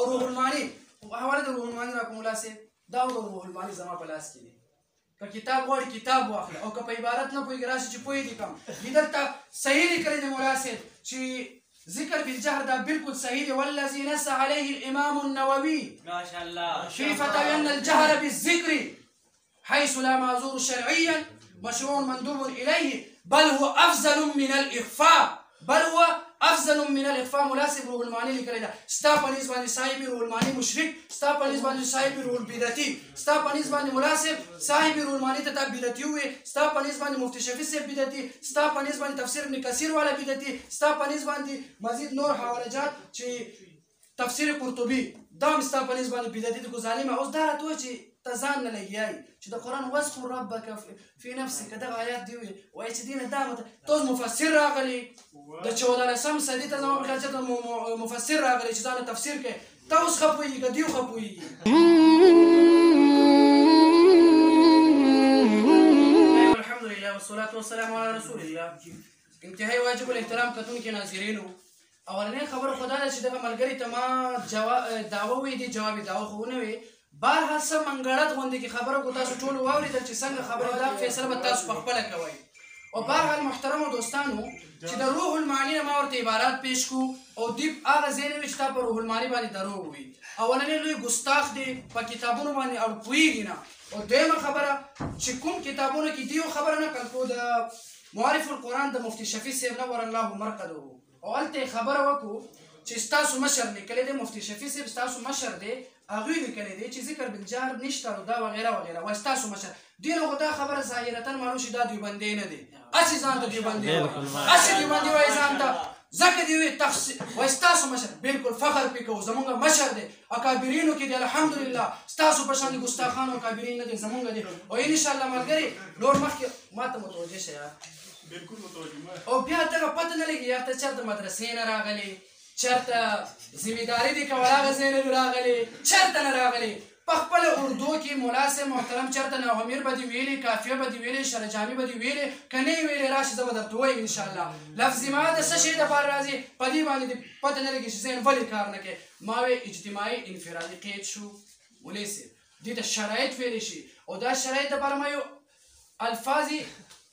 او روح المعانی حواله د روح المعانی راکو ملا صاحب دا د روح المعانی زما په لاس کې دی که کتاب غواړي کتاب واخله او که په عبارت نه پوهېږي راشي چې پوهېږي کم دلته صحیح لیکلی دی ملا صاحب چې ذکر بالجهر دا بالکل صحیح دی والذي نص عليه الامام النووي ما شاء الله في فتاوى ان الجهر بالذكر حيث لا معذور شرعيا مشروع مندوب اليه بل هو افضل من الاخفاء مناسب روح المعانی لیکلی ده ستا په نسبت باندې صاحب روح المعانی مشرک ستا په نسبت باندې صاحب روح البدعتي ستا په نسبت باندې مناسب صاحب روح المعانی ته بدعتي وي ستا په نسبت باندې مفتی شفیع صاحب بدعتي ستا په نسبت باندې تفسیر ابن کثیر والا بدعتي ستا په نسبت باندې مزید نور حوالجات چې تفسیر قرطبي دا هم ستا په نسبت باندې بدعتي دي کو ظالمه اوس دا راته وایي چې ته ځان نه لګیایي چې د قرآن واذکر ربک فی نفسک دغه آیات دی وایي چې دینه دا ته اوس مفسر راغلی د 14 صدۍ ته زما په خیال چې مفسر راغلی چې ځان تفسیر کوي ته اوس ښه پوهېږي که دوی ښه پوهېږي الحمدلله والصلاة والسلام علی رسول الله انتهایی واجب الاحترام کتونکي ناظرینو اولنۍ خبره خو دا ده چې دغه ملګري ته ما دعوه ویې دي جواب یې دعوه خو ونه وی بهرحال څه منګړت غوندې کې خبره کو تاسو ټولو واورېدل چې څنګه خبره دا فیصله به تاسو په خپله کوئ او بهرحال محترمو دوستانو چې د روح المعانی نه ما ورته عبارات پیش کو او دوی هغه ځای نه وي چې تا په روح المعانی باندې دروغ وي اولنی لوی ګستاخ دی په کتابونو باندې اړ پوهېږي نه او دویمه خبره چې کوم کتابونو کې دیو خبره نقل کړو د معارف القرآن د مفتی شفیع صاحب نور الله مرقده او هلته خبره وکړو چې ستاسو مشر لیکلی دی مفتی شفیع صاحب ستاسو مشر دی هغوی لیکلی دی چې ذکر بالجهر نشته او دا وغیره وغیره وایي ستاسو مشر دې نه خو دا خبره ظاهرتا معلوم شي دا دیوبندی نه دی هسې ځان ته دیوبندی وایي هسې دیوبندی وایي ځان ته ځکه دې وایي وایي ستاسو مشر بالکل فخر پرې کوو زمونږ مشر دی اکابرینو کې دی الحمدلله ستاسو په شان ګستاخان او اکابرین نه دی زمونږ دی او انشاءالله ملګري نور مخکې ما ته متوجه شئ او بیا دغه پته نه لګي یا ته چېرته مدرسې نه راغلې چېرته ذمېداري دې کول هغه ځای نه دي راغلې چېرته نه راغلې په خپله اردو کې ملا صاحب محترم چېرته ناهمیر به دې ویلې کافیه به دې ویلې شرجامي به دې ویلې که نه یې ویلې راشي زه به درته ووایم انشاءالله لفظ ما د څه شي دپاره راځي په دې باندې دې پته نه لګي چې ذهن ولې کار نه کوي ما وی اجتماعي انفرادي قید شو مولوي صاحب دې ته شرایط ویلی شي او دا شرایط دپاره ما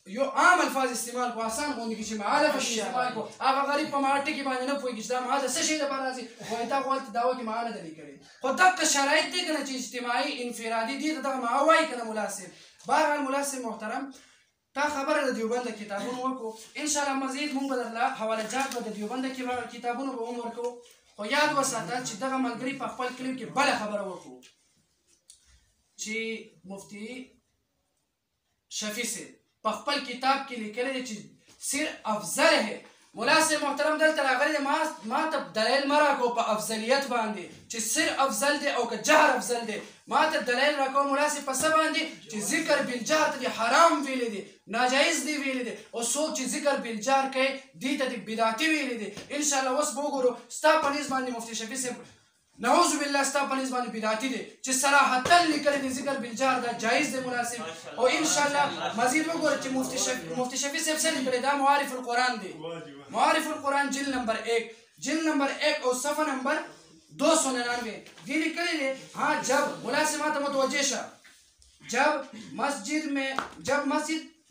یو عام الفاظ استعمال کو آسان غوندې کې چې معالف استعمال کو هغه غریب په ما ټکي باندې نه پوهېږي چې دا ما د څه شي دپاره راځي وایي تا خو هلته دعوه کې ما نه ده لیکلې خو دغه شرایط دی که نه چې اجتماعي انفرادي دې ته دغه ما وایي که نه ملا صاحب بهرحال ملا صاحب محترم تا خبره د دیوبند د کتابونو وکړو انشاءالله مزید مونږ به درله حوالجات به د دیوبند کتابونو به هم ورکوو خو یاد وساته چې دغه ملګري په خپل کلیپ کې بله خبره وکړو چې مفتی شفیع صاحب په خپل کتاب کې لیکلی دی چې سر افضل ہے ملا صاحب محترم دلته راغلی دی ما ته دلیل مه راکوه په افضلیت باندې چې سر افضل دی او که جهر افضل دی ما ته دلیل راکوه ملا صاحب په څه باندې چې ذکر بالجهر ته دې حرام ویلی دی ناجایز دی ویلی دی او څوک چې ذکر بالجهر کوي دې ته دې بدعتي ویلی دی انشاءالله اوس به وګورو ستا په نس باندې مفتی شفیع صاحب نعوذ بالله ستا په نس باندې بدعتي دی چې صراحتا لیکلی دی ذکر بالجهر دا جایز دی مناسب او انشاءالله مزید وګوره چې مفتی شفیع صاحب څه لیکلی دا معارف القرآن دی معارف القرآن جلد نمبر 1 او صفحه نمبر 299 دی لیکلی دی ہاں جب مناسب ما ته متوجه شه جب مسجد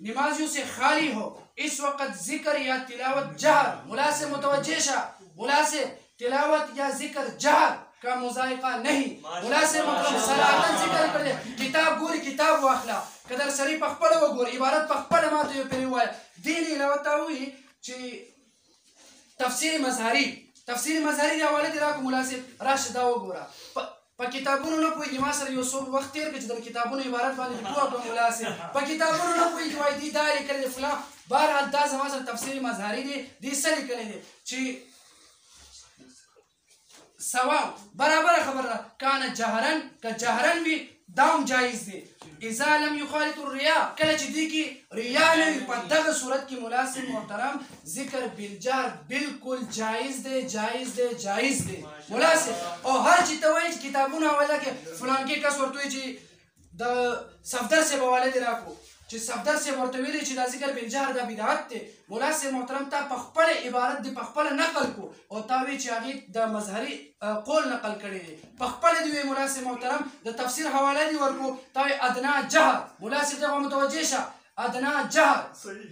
نمازیوں سے خالی ہو اس وقت ذکر یا تلاوت جہر مناسب متوجه شه مناسب تلاوت یا ذکر جہر کا مذائقہ نہیں مناسب مطلب صراحتاً ذکر کړی کتاب ګوري کتاب واخله که در سړي په خپله وګوري عبارت په خپله ما ته یو پرې ووایه دې نه علاوه تا ووایي چې تفسیر مظهري د حوالې دې راکړو ملا صاحب راشه دا وګوره په کتابونو نه پوهېږي ما سره یو څو وخت تېر کړه چې د کتابونو عبارت باندې پوه کړم ملا صاحب په کتابونو نه پوهېږي وایي دې دا لیکلی دی فلان بهرحال دا زما سره تفسیر مظهري دی دې څه لیکلی دی چې سواء برابر خبر ده کان جهرن که جهرن وي دام جایز دی اذا لم یخالط الریا کله چې دی کې ریا نه وي په دغه صورت کې مناسب محترم ذکر بالجهر بالکل جایز دی مناسب او هر چې ته وایي چې کتابونه حواله کې فلان کې کس ورته وایي چې د صفدر صاحب حواله دې راکړو چې صفدر صاحب ورته ویلي چې دا ذکر بالجهر دا بدعت دی. ملا صاحب محترم تا په خپله عبارت دی په خپله نقل کو او تا وی چې هغې د مظهري قول نقل کړی دی په خپله دې وی ملا صاحب محترم د تفسیر حواله دې ورکو تا وی ادنا جهر. ملا صاحب ته متوجه شه ادنا جهر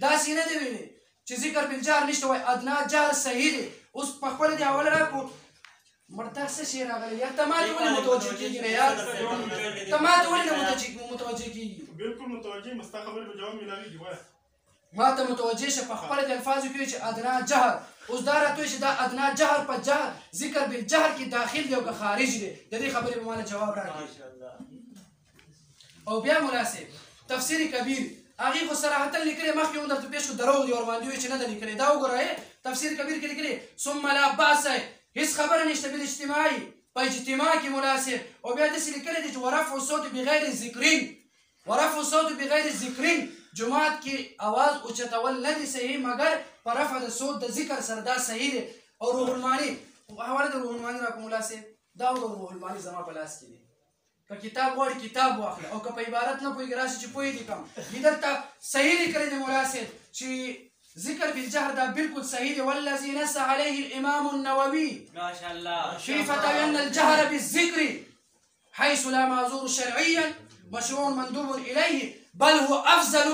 داسې نه دی ویلی چې ذکر بالجهر نشته وای ادنا جهر صحیح دی. اوس په خپله دې حواله راکړو مرتا څه شی راغلی یار ته ماته ولې متوجه کېږي نه یار ته ماته ولې نه متوجه کېږي بالکل متوجه یم ستا خبرې به جواب میلاویږي وایه ماته متوجه شه په خپله د الفاظو کې وایي چې ادنا جهر. اوس دا راته وایي چې دا ادنا جهر په جهر ذکر بالجهر کې داخل دی او که خارج دی د دې خبرې به ماله جواب راکړي. او بیا ملا صاحب تفسیر کبیر هغې خو صراحتا لیکلی مخکې هم درته پېښ کړو دروغ دي ورباندې وایي چې نه ده لیکلی دا وګوره تفسیر کبیر کې لیکلی ثم لا بأس هیڅ خبره نشته بالاجتماعي په اجتماع کې مناسب. او بیا داسې لیکلی دی چې ورفع الصوت بغیر ذکرین ورفع الصوت بغیر ذکرین جماعت کې اواز اوچتول نه دي صحیح مګر په رفع د صوت د ذکر سره دا صحیح دی. او روح المعانی حواله د روح المعانی راکړو ملا صاحب دا وګوره روح المعانی زما په لاس کې دی که کتاب غواړي کتاب واخله او که په عبارت نه پوهېږي راشي چې پوهېږي کم دې دلته صحیح لیکلی دی ملا صاحب چې ذکر بالجهر دا بالکل صحیح دی. والذي نص عليه الامام النووي ما شاء الله في فتاوى ان الجهر بالذكر حيث لا معذور شرعيا مشروع مندوب اليه بل هو افضل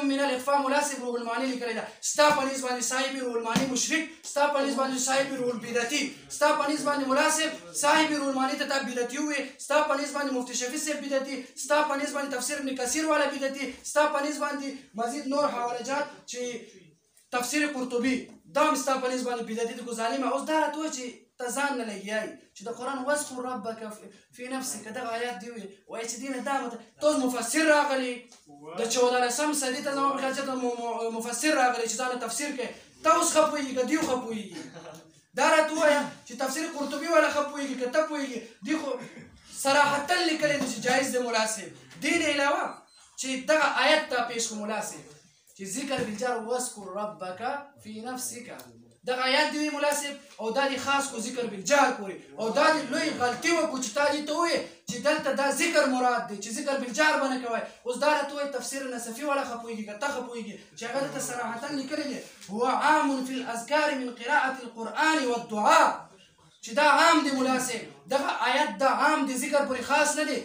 من الاخفاء مناسب روح المعانی لیکلی ده. ستا په نسبت باندې صاحب روح المعانی مشرک ستا په نسبت باندې صاحب روح البدعتي ستا په نسبت باندې مناسب صاحب روح المعانی ته تا بدعتي ووایې ستا په نسبت باندې مفتي شفیع صاحب بدعتي ستا په نسبت باندې تفسیر ابن کثیر والا بدعتي ستا په نسبت باندې مزید نور حوالجات چې تفسیر قرطبي دا هم ستا په نسبت باندې بدعتي دي. خو ظالمه اوس دا راته وایي چې ته ځان نه لګیایي چې د قرآن واذکر ربک فی نفسک دغه آیات دی وایي چې دې نه دا ته مفسر راغلی د 14 صدۍ ته زما په خیال چې مفسر راغلی چې ځان تفسیر کوي ته اوس ښه پوهېږي که دوی ښه پوهېږي دا راته ووایه چې تفسیر قرطبي والا ښه پوهېږي که ته پوهېږي دوی خو صراحتا لیکلی دی چې جایز دی ملا صاحب. دې نه علاوه چې دغه آیت ته پېښ کړو ملا صاحب چې ذکر بالجهر واذکر ربک فی نفسک دغه آیات دی ملا صاحب او دا دې خاص کو ذکر بالجهر پورې او دا دې لوی غلطي وکړو چې تا دې ته ووایې چې دلته دا ذکر مراد دی چې ذکر بالجهر به نه کوی. اوس دا راته وایي تفسیر نصفي والا ښه پوهېږي که ته ښه پوهېږي چې هغه دلته صراحتا لیکلی دی هو عام فی الاذکار من قراءة القرآن والدعاء چې دا عام دی ملا صاحب دغه آیت دا عام دی ذکر پورې خاص نه دی.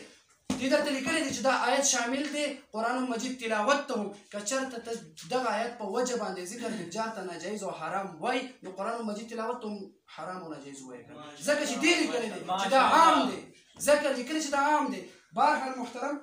دې درته لیکلی دی چې دا آیت شامل دی قرآن مجید تلاوت ته هم که چېرته ته دغه آیت په وجه باندې ذکر بالجهر ته ناجایز او حرام وایي نو قرآن مجید تلاوت ته هم حرام او ناجایز وایي ځکه چې دې لیکلی دی چې دا عام دی ځکه لیکلی چې دا عام دی. بهرحال محترم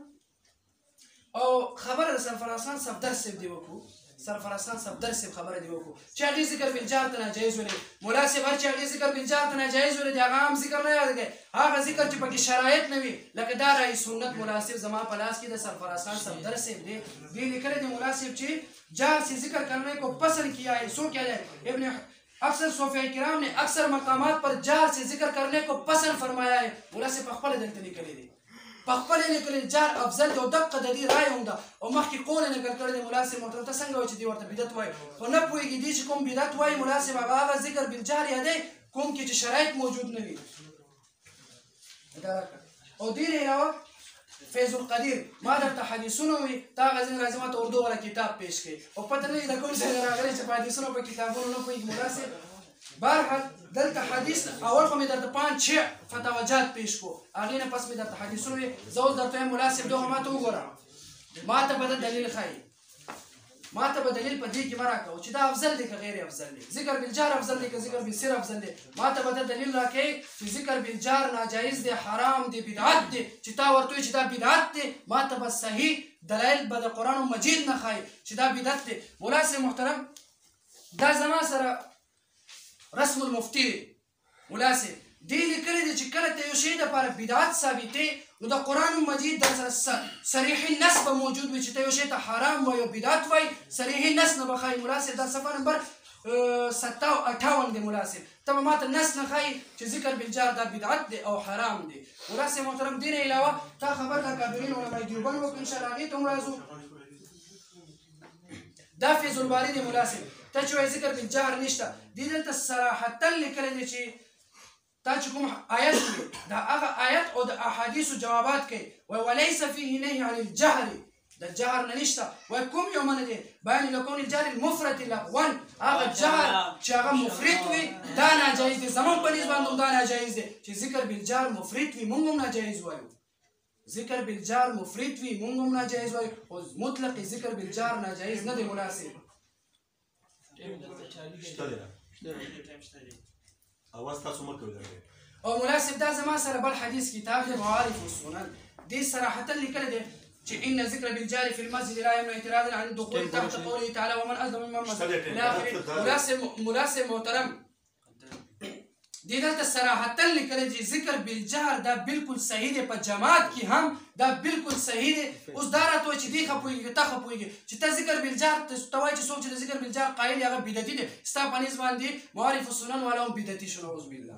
او خبره د سرفرازخان صفدر صاحب دی وکړو سرفرازخان صفدر صاحب خبره دی وکړو چې هغې ذکر بالجهر ته ناجایز ویلی ملا صاحب هر چې هغې ذکر بالجهر ته ناجایز ویلی دی هغه هم ذکر نه یاد کوي هغه ذکر چې پکې شرایط نه وي لکه دا رای سنت ملا صاحب زما په لاس کې د سرفرازخان صفدر صاحب دی دې لیکلی دی ملا صاحب چې جهر سے ذکر کرنے کو پسند کیا ہے سو کیا جائے ابن اکثر صوفیہ کرام نے اکثر مقامات پر جہر سے ذکر کرنے کو پسند فرمایا ہے. ملا صاحب په خپله دلته لیکلی دی په خپله یې لیکلی جهر افضل دی او دقه د دې رایه هم ده او مخکې قول یې نقل کړی دی ملا صاحب محترم ته څنګه وایي چې دې ورته بدعت وایي خو نه پوهېږي دې چې کوم بدعت وایي ملا صاحب هغه ذکر بالجهر یادی کوم کې چې شرایط موجود نه وي. او دې نه علاوه فیض القدیر ما درته حدیثونه وي تا هغه ځینې راځي ما ته اردو والا کتاب پېښ کړي او پته نه وي د کوم ځای نه راغلی چې په حدیثونو په کتابونو نه پوهېږي ملا صاحب. بهرحال دلته حدیث اول خو مې درته 5-6 فتاوجات پېښ کړو هغې نه پس مې درته حدیثونه وي زه اوس درته وایم ملا صاحب دغه ما ته وګوره ما ته به د دلیل ښایي ما ته به دلیل په دې کې مه راکوه چې دا افضل دی که غیر افضل دی ذکر بالجهر افضل دی که ذکر بالسر افضل دی ما ته به د دلیل راکوي چې ذکر بالجهر ناجایز دی حرام دی بدعت دی چې تا ورته وایي چې دا بدعت دی ما ته به صحیح دلایل به د قرآن مجید نه ښایي چې دا بدعت دی. ملا صاحب محترم دا زما سره رسم المفتي ملا صاحب دې لیکلی دی چې کله ته یو شی دپاره بدعت ثابتې نو د قرآن مجید در سره صریحي نص به موجود وي چې ته یو شی ته حرام وایي او بدعت وایي صریحي نص نه به ښایي. ملا صاحب دا صفحه نمبر 57 دی ملا صاحب ته به ما ته نص نه ښایي چې ذکر بالجهر دا بدعت دی او حرام دی. ملا صاحب محترم دې نه علاوه تا خبر د کابرین علماء دیوبند وکړو انشاءالله هغې ته هم راځو. دا فیض الباری دی ملا صاحب ته چې وایي ذکر بالجهر نشته دې دلته صراحتا لیکلی دی چې تا چې کوم آیت وي دا هغه آیت او د احادیثو جوابات کوي وایي وليس فيه نهي عن الجهر د جهر نه نشته وایي کوم یو منع دی بیان لکون الجهر المفرط لغوا هغه جهر چې هغه مفرط وي دا ناجایز دی زموږ په نسبت باندې هم دا ناجایز دی چې ذکر بالجهر مفرط وي موږ هم ناجایز وایو ذکر بالجهر مفرط وي موږ هم ناجایز وایو خو مطلق ذکر بالجهر ناجایز نه دی مناسب اواز تاسو مه کوئ او مناسب دا زما سره بل حدیث کتاب دی معارف السنن دې صراحتا لیکلی دی چې ان ذکر بالجار في المسجد لا يمنع اعتراضا عن الدخول تحت قوله تعالى ومن اظلم ممن مسجد مناسب محترم دې دلته صراحتا لیکلی دی ذکر بالجهر دا بالکل صحیح دی په جماعت کې هم دا بالکل صحیح دی اوس دا راته وایي چې دې ښه پوهېږي ته ښه پوهېږي چې ته ذکر بالجهر ته وایي چې څوک چې د ذکر بالجهر قایل هغه بدعتي دی ستا په نسبت باندې معارف السنن والا هم بدعتي شو نعوذ بالله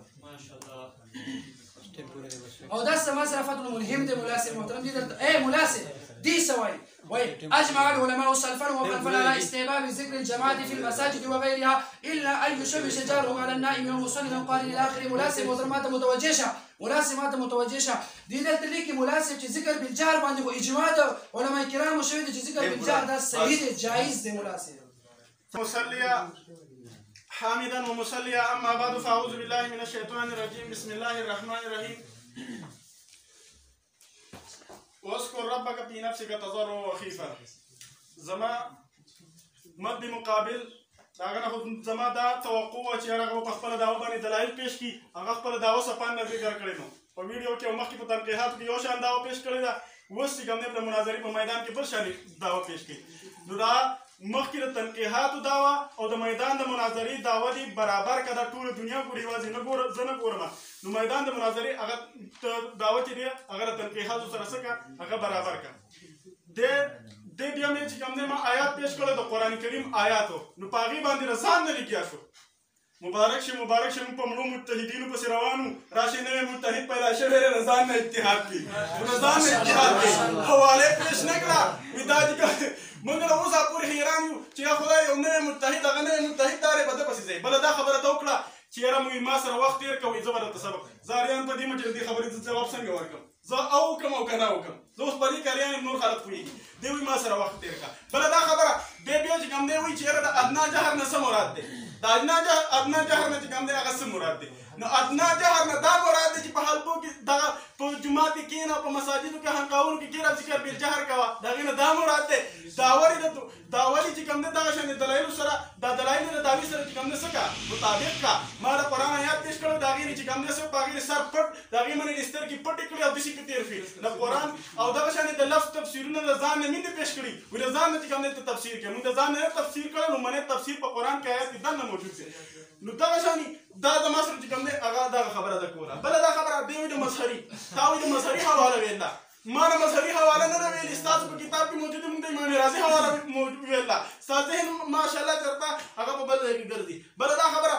او دا سما سره فتح الملهم دی ملاسم محترم دي درته اے ملاسم دي سوي وي اجمع العلماء سلفا وخلفا على استحباب ذكر الجماعه في المساجد وغيرها الا ان يشوش جاره على النائم والمصلي وقال الى اخره ملاسم محترمات متوجهه ملاسمات متوجهه دي دلته لیکي ملاسم چې ذکر بالجهر باندې او اجماع د علماء کرام شوی چې ذکر بالجهر دا صحیح دی جائز دی ملاسم مصليا حامدا ومصليا اما بعد فاعوذ بالله من الشيطان الرجيم بسم الله الرحمن الرحيم واذكر ربك في نفسك تضرعا وخيفا زما مد مقابل داغه خو زما دا توقع چې هغه په خپل داوا باندې دلایل پیش کی هغه خپل داوا صفان نه ذکر کړی نو په ویډیو کې مخکې په تنقیحات کې یو شان داوا پیش کړی دا اوس چې کومه په مناظرې په میدان کې بل شان داوا پیش کړي نو دا مخکې د تنقیحاتو داوا او د میدان د مناظرې داوا دی برابر کده ټول دنیا ګوري واځي نه ګور زنه ګورم نو میدان د مناظرې هغه داوا چې دی هغه د تنقیحاتو سره سره هغه برابر کا د بیا مې چې کوم ما آیات پیش کړل د قران کریم آیاتو نو پاغي باندې رسان نه لیکیا شو مبارک شه په مړو متحدینو پس روانو راشي نوې متحد پیدا شوی رضان نه اتحاد کی رضان نه اتحاد کی حواله پیش نه کړه وداج کا موږ له اوسه پورې حیران یو چې خدای یو نوې متحد هغه نوې متحد داري بده پسې ځي بل دا خبره ته وکړه چې یاره موږ ما سره وخت تیر کوي زبردست سبق زاریان په دې مټ دې خبرې ته جواب څنګه ورکم زه او کوم او کنه وکم زه اوس په دې کاریان نور خلک پوهېږي دوی ما سره وخت تیر کا بل دا خبره دې بیا چې کوم دی وایي چې یاره د ادنا جهر نه څه مراد دی د ادنا جهر نه چې کوم دی هغه څه مراد دی نو ادنا جهر نه دا مراد دی چې په حلقو کې دغه په جومات کې کېنه په مساجدو کې حلقاونو کې کېنه ذکر بالجهر کوه د هغې نه دا مراد دی دا ولې چې کوم دی دغه شانې دلایلو سره دا دلایل د دعوې سره چې کوم دی څه کا مطابق کا ما د قرآن آیات پیش کړی د هغې نه چې کوم دی څه په هغې سر پټ د هغې منې سترګې پټې کړي او داسې په تېر کړي د قرآن او دغه شانې د لفظ تفسیرونه د ځان نه مینې پیش کړي وایي د ځان نه چې کوم دی ته تفسیر کوي موږ د ځان نه تفسیر کړی نو منې تفسیر په قرآن کې آیات کې دننه موجود دی نو دغه شانې دا د مصر چې کوم دی هغه دغه خبره ده کوله بله دا خبره دی وایي د مظهري تا وایي د مظهري حواله ویله ما نه مظهري حواله نه ده ویلې ستاسو په کتاب کې موجود موږ د امام رازي حواله ویله ستا ذهن ماشاءالله چېرته هغه په بل ځای کې ګرځي بله دا خبره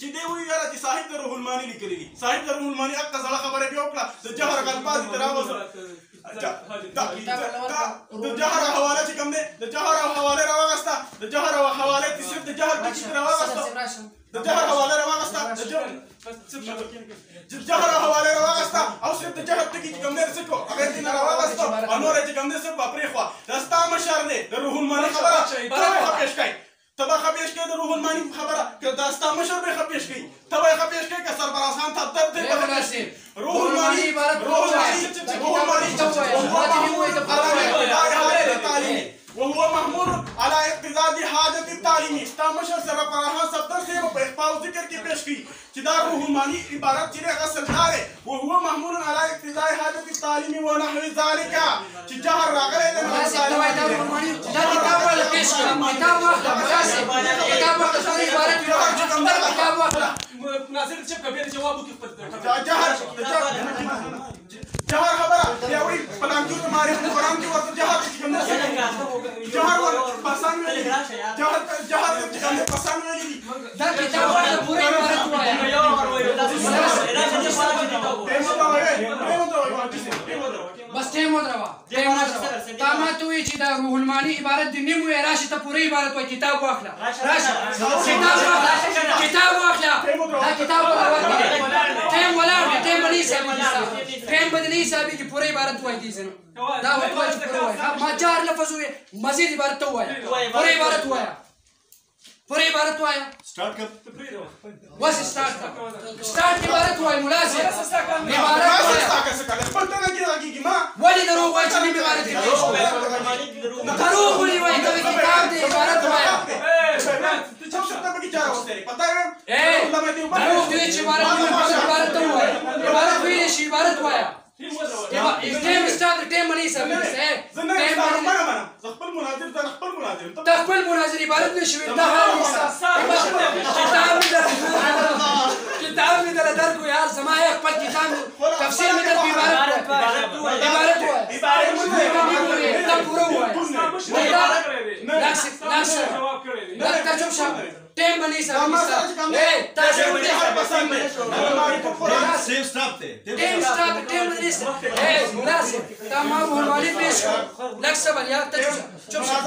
چې دی وایي یاره چې صاحب د روح الماني لیکلي دي صاحب د روح الماني هغه زړه خبره بیا وکړه د جهر الفاظ تر راوځه د جهر حواله چې کوم دی د جهر حواله راوغسته د جهر حواله چې صرف د جهر ټکي راوغسته د جهر حواله راوغسته د جهر حواله راوغسته او صرف د جهر ټکي چې کوم دی څه کو هغه دې نه راوغسته او نور چې کوم دی څه په پرېخوا دا ستا مشر دی د روح الماني خبره ته پیش کوي تبا خبیش کې د روح المانی خبره که دا ستا مشر به خبیش کوي تبا خبیش کوي که سربراز خان ته تب دې روح المانی وهو محمول على اقتضاء حاجة التعليم ستا مشر سربراز صدر سے په اخفاء ذکر کې پیش کی چې دا روح المانی عبارت چې غسل دار وهو محمول على اقتضاء حاجة التعليم ونحو ذلك چې جهر راغلی دا کتاب ولا پیش کتاب ناظر چپ کا بیر جواب کی جهر خبره بیا وایي پلانکي ماري قرآن کې ورته جهر چې کوم دی جهر پسند ویلي جهر چې کوم دی پسند ویلي دا کتاب والا پوره عبارت بس ټیم ودروا تا ما ته وایي چې دا روح المانی عبارت دی نیم وایي راشي ته پوره عبارت وایي کتاب واخله راشه کتاب واخله دا کتاب واخله नहीं हिसाबी टाइम बद नहीं हिसाबी की पूरे इबारत हुआ थी सर दा हुआ पूरा हुआ मा चार लफ्ज हुए मजीद इबारत हुआ है पूरी इबारत हुआ है पूरी इबारत हुआ है स्टार्ट कर बस स्टार्ट इबारत हुआ है मुलाजिम इबारत हुआ है वली दरूग हुआ है इबारत की दरूग हुई हुई तो किताब दे इबारत हुआ है दरूग हुई इबारत हुआ है इबारत हुई है इबारत हुआ है टाइम स्टार्ट टाइम नहीं सब टाइम تقبل مناظر عبارت نشوي ده كتاب من در کو یار زمایا خپل کتاب تفسیر میں در عبارت ہے دا پورا ہوا ہے لکس چوب شام ٹائم بنی سب اے تاسو سیم سٹاپ ته ٹائم سٹاپ ٹائم بنی سب اے مناسب تمام حوالی پیش لکس بن یار چوب شام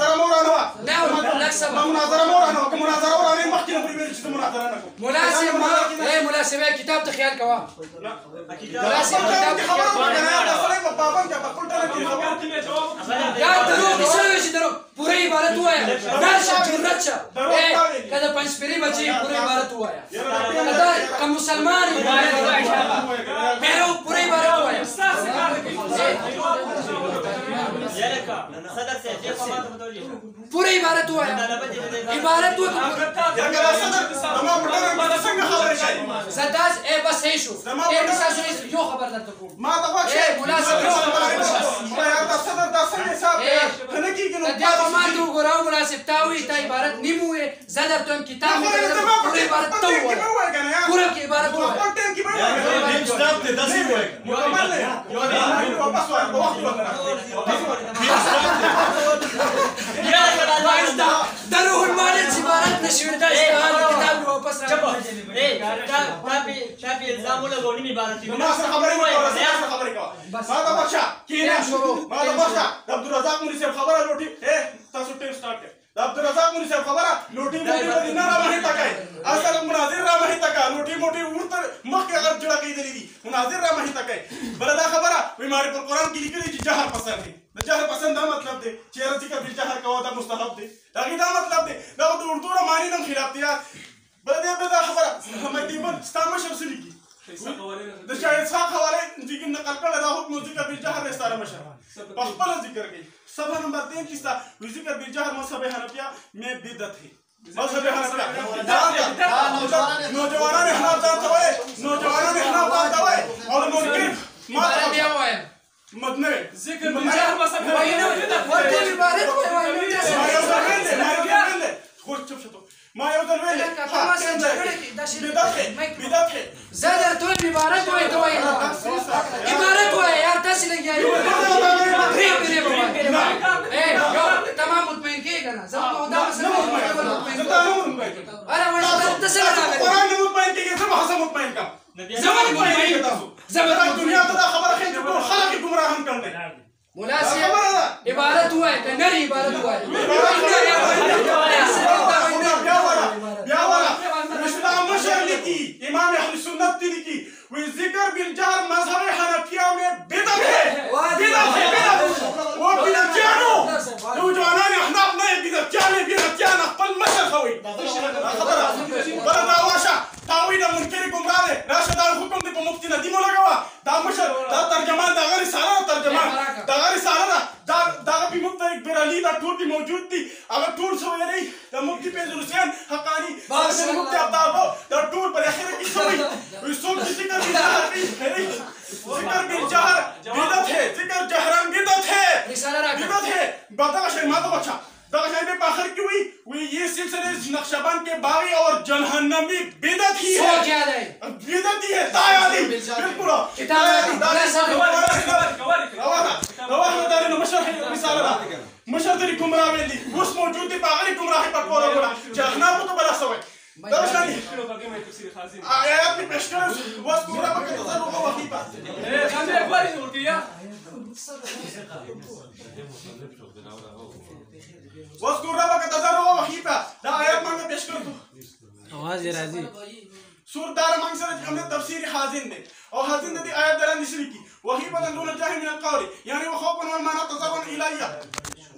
مناسب ما ايه مناسب كتاب تخيل كوا مناسب يا دروغ يسوي دروغ पूरी इबारत हुआ है नशा जुर्रत ए कदा पंचपीरी बची पूरी इबारत हुआ है कदा का मुसलमान मेरो पूरी इबारत हुआ है पूरी इबारत हुआ है इबारत हुआ सदास ए बस है شو ए مساس यो خبر در تكون ما تبغى ए مناسب ما يا صدر دا سن حساب خليكي كده ما تو غراو مناسب تاوي تا عبارت نيمو زدر تو كتاب पूरी इबारत तो हुआ पूरा की इबारत हुआ سیم سٹاپ ته 10 ہوئے مكمل يا واپس دروح المالك عبارت نشوي ده كتاب واپس شافي الزام ولا غوني عبارت ما سر خبري ما تبغى كينا ما تبغى عبد الرزاق مولوي صاحب خبر لوٹی اے تاسو ٹیم سٹارٹ کر عبد الرزاق مولوي صاحب خبر لوٹی موٹی نه را مہی تکای اصل مناظر را مہی تکا لوٹی موٹی ورته مخ هغه جوړه کیدلی دي مناظر را مہی تکای بلدا خبر بیماری پر قران کې لیکلي چې جهر پسند دي د جهر پسند دا مطلب دی چې ذکر د جهر کوا دا مستحب دی دا مطلب دی دا د اردو را معنی نم خلاف دی بلدا خبر هم تیبن ستامه شمسلی کی د شاید څخه حواله ذکر نقل کړه دا حکم ذکر بالجهر استاره مشه خپل ذکر کوي صفحه نمبر 3 کې ستا ذکر بالجهر مذهب حنفیہ میں بدعت ہے مذهب حنفیہ نوجوانان احناف ته وای نوجوانان احناف ته وای اور منکر ما بیا وای مدنه ذکر بالجهر مذهب ورته عبارت وای خوش چپ شو ما یو دل ویل بدعت ہے زادر تو عبارت وای تو وای عبارت وای یار تاسو لګیا اے یو تمام مطمئن کیږي نه زما دا انا ولا تسال قرآن مطمئن کیږي زما حسن مطمئن کا زمان مطمئن زمان دنیا ته خبره خې ټول خلک گمراهان کړل مناسب عبارت ہوا ہے نری عبارت ہوا ہے بیا والا اسلام مشر لکی امام اہل سنت تی لکی وہ ذکر بالجہر مذہب حنفیہ میں بدعت ہے وہ بدعتیانو نوجوانان احناف نے بدعتیان خپل مشر خوي بل دا واشا تاویل منکر گمراه ده راشد حکم دی په مفتی ندیمو لګوا دا مشر دا ترجمان دا غری سارا ترجمان دا غری سارا دا په مفتی برالي دا ټول دی موجود دي هغه ټول سو یې دا مفتی فیض حسین حقانی دا مفتی عبدالله دا ټول پر اخر کې سوي وي سو ذکر بالجهر بدعت ہے ذکر جهران بدعت ہے بتا شے ما تو بچا دا شے میں باہر کی ہوئی یہ سلسلے نقشبند کے باغی اور جہنمی بدعت ہی ہے بدعت ہی ہے تایاری بالکل کتاب رواہ دار مشرح رسالہ مشر دری گمراہ ویلی اس موجود دی باغی گمراہی پر کولا کولا جہنم تو بلا سوے درشانی آیات میں پیش کر واس گمراہ کا تصرف وحی بات اے خاندے ایک بار اور کیا واذكر ربك تضرعا وخيفا دا آيات مانگا پیش کر تو آواز راضی سورة دار مان سره چې کوم تفسیر حازن دی او حازن د دې آیات دلان نشي کی وهيبا دون الجاهل من القول يعني وخوفا والمعنى تضرعا الي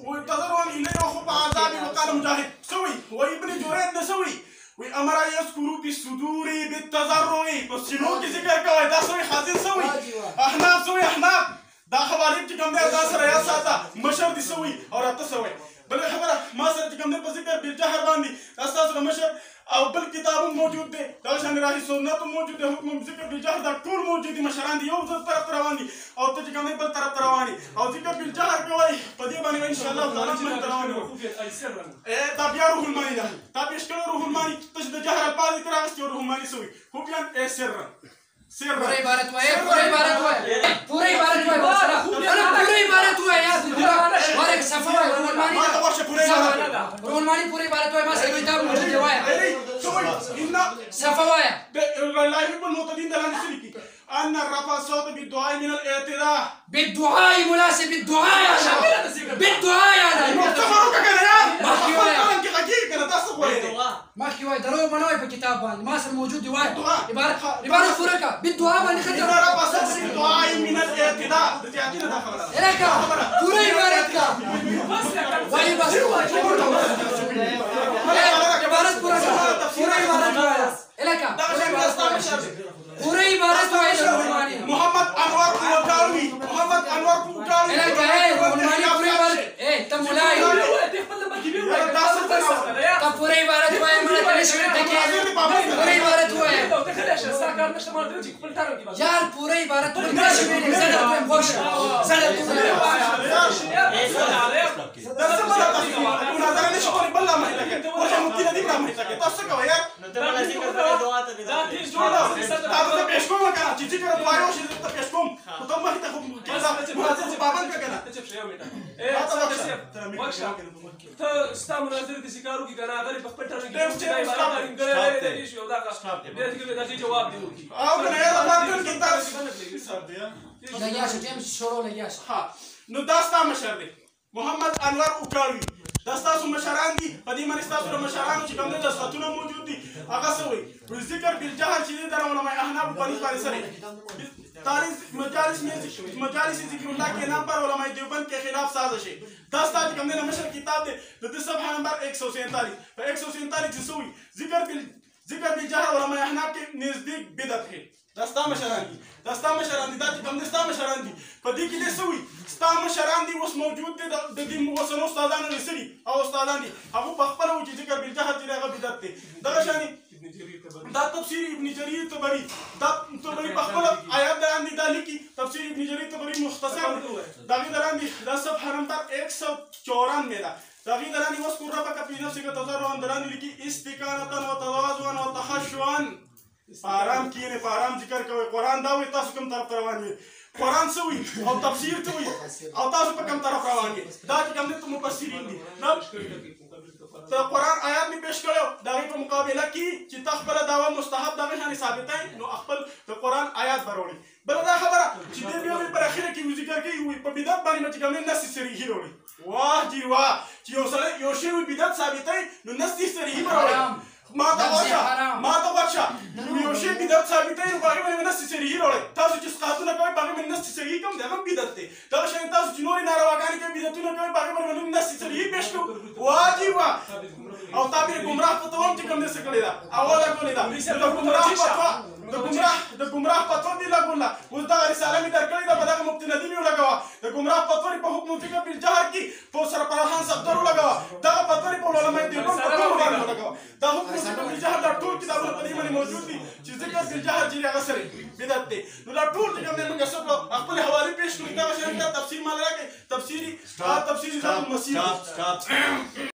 وتضرعا الي وخوف عذابي وقال مجاهد سوي وابن جريج نسوي وامر يذكروا بالصدور بالتضرع بس شنو کې ذکر کوي دا سوي حازن سوي احناف سوي احناف دا حواله چې کوم دی دا سره یا ساته مشر دي سوي او راته سوي بل خبره ما سره چې کوم دی په ذکر بالجهر باندې تاسو مشر او بل کتاب موجود دی دا شان راهي سنت موجود دی حکم ذکر بالجهر دا ټول موجود دي مشران دي یو طرف روان دي او ته چې کوم دی بل طرف روان دي او ذکر بالجهر کوي په دې باندې ان شاء الله تعالی من روان دي دا بیا روح المانی ده دا بيشکل روح المانی ته د جهر الفاظ کرا واست روح المانی سوي هو بیان سر پورا عبارت हुआ है पूरा عبارत हुआ है पूरा عبارत हुआ है अरे पूरा عبارत हुआ है यार और एक सफा है रोहनमानी ما تورش पूरा عبارت रोहनमानी पूरी عبارत हुआ है ما से किताब موجود है سوي ان सफा हुआ है لا يحب المعتدين ده نشركي ان رفع الصوت بالدعاء من الاعتداء بالدعاء مناسب بالدعاء يا شباب بالدعاء يا تفرق كده يا ما في ولا انت حقيقي كده تصور ما في ولا درو منوي في كتاب ما سر موجود دي واحد عبارة فرقة بالدعاء ما نخدم ان رفع الصوت بالدعاء من الاعتداء بتعطينا ده خبر لك पूरी عبارت का वही बस عبارت पूरा عبارت हुआ है لك पूरी عبارت हुआ है रोहनमानी محمد انور القوقاوي محمد انور القوقاوي لك रोहनमानी पूरी عبارت تم ملاي तब पूरी عبارت हुआ है मैंने तेरे से देखी पूरी عبارت हुआ है यार पूरी عبارत पूरी زاد तुम خوش زاد مناظره نشي کولای بل لا مهله کې ورته مفتي ندی را مهله کې تاسو کوي یار تاسو پیش کوم کنه چې ذکر دوایو شي ته پیش کوم ته مخ ته کوم کله مناظره پابند کنه ته ستا مناظره د سکارو کې کنه غریب خپل ټرن کې دا عبارت غره دې شو دا کا دې کې جواب دی او کنه یار باندې کې تاسو سر دی لگیا شتیم شروع لگیا ها نو داستا مشر دی محمد انور اوکاوي داستا مشران دي په دې باندې تاسو مشران چې کوم د خطونه موجود دي هغه سوي ذکر بالجهر چې د علماء احناف په نسبت سره تاریخ مجالس ذکر الله کے نام پر علماء دیوبند کے خلاف سازش ہے داستا چې کوم د مشر کتاب دی د صفحه نمبر 147 په 147 کې سوي ذکر بالجهر علماء احناف کے نزدیک بدعت ہے داستا مشران دي دا چې کوم ستا مشران دي په دې کې دې سوي ستا مشران دي اوس موجود دي د دې وسنو استادانو لسري او استادان دي هغه په خپل وجه ذکر بالجهر چې هغه بدعت دي دا شاني دا تفسیر ابن جرير طبري دا طبري په خپل آیات باندې دا لیکي تفسیر ابن جرير طبري مختصر دا باندې دا صفحه نمبر 194 دا داغي دراني واذكر ربك في نفسك تضرعا دراني لكي استكانة وتواضعا وتخشعا پارام کینه پارام ذکر کوي قران دا وي تاسو کوم طرف روان دي قران سوي او تفسیر ته وي او تاسو په کوم طرف روان دي دا چې کوم ته مفسرین دي ته قران آیات می پیش کړو دا په مقابله کې چې تخبل داوا مستحب دا شان ثابتای نو خپل د قران آیات بروړي بل دا خبره چې دې بیا په اخر کې ذکر کوي په بدعت باندې چې کوم نس صریح وروړي واه جی واه چې یو سره یو شی بدعت ثابتای نو نس صریح وروړي ما ته وښه یو شی بدعت ثابتای نو باغ باندې نس صریح وروړي تاسو چې سقاطونه کوي باغ باندې نس صریح کوم دا بدعت دی دا شی تاسو چې نوري نارواګانی کوي بدعتونه کوي باغ باندې نس صریح پیش کوي واه جی واه او تعبیر گمراه فتوا هم چې کوم څه کړی دا اواله کړی دا د گمراه فتوا د گمراه فتوا دی لګولا اوس دا رساله می درکړی دا په دغه مفتی ندی می لګوا د گمراه فتوا په حکم ذکر بالجهر کې په سر پرهان صدر لګوا دا فتوا په علماء دیوبند په ټول باندې لګوا دا حکم ذکر بالجهر دا ټول کتابونه په دې باندې موجود دي چې ذکر بالجهر چې هغه سره بدعت دی نو دا ټول چې کوم موږ سره خپل حواله پیش کړی دا شان تفسیر مال راکې تفسیری ذات المسیح